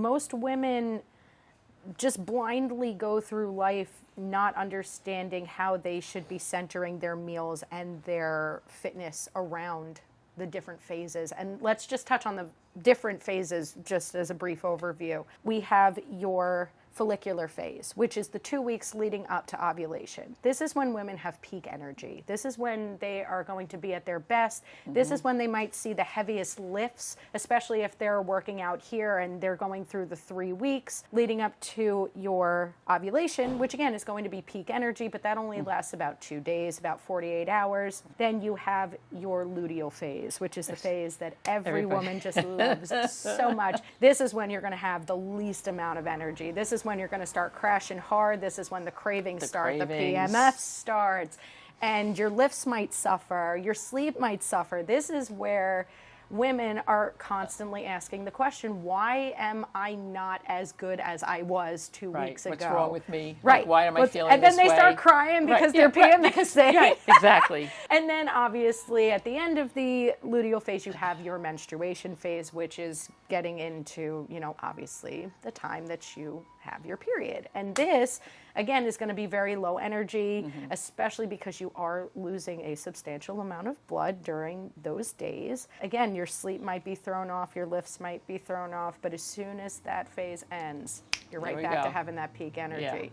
most women just blindly go through life not understanding how they should be centering their meals and their fitness around the different phases. And let's just touch on the different phases just as a brief overview. We have your follicular phase, which is the 2 weeks leading up to ovulation. This is when women have peak energy. This is when they are going to be at their best. This is when they might see the heaviest lifts, especially if they're working out here and they're going through the 3 weeks leading up to your ovulation, which again is going to be peak energy, but that only lasts about 2 days, about 48 hours. Then you have your luteal phase, which is the phase that every woman just loves so much. This is when you're going to have the least amount of energy. This is when you're going to start crashing hard. This is when the cravings start, the PMS starts, and your lifts might suffer, your sleep might suffer. This is where women are constantly asking the question, why am I not as good as I was 2 weeks ago? What's wrong with me? Right. Like, why am I feeling and then this they way? start crying because their PMS. Right, exactly. And then obviously at the end of the luteal phase, you have your menstruation phase, which is getting into, obviously the time that you have your period. And this, again, is going to be very low energy, especially because you are losing a substantial amount of blood during those days. Again, your sleep might be thrown off, your lifts might be thrown off, but as soon as that phase ends, you're right back to having that peak energy.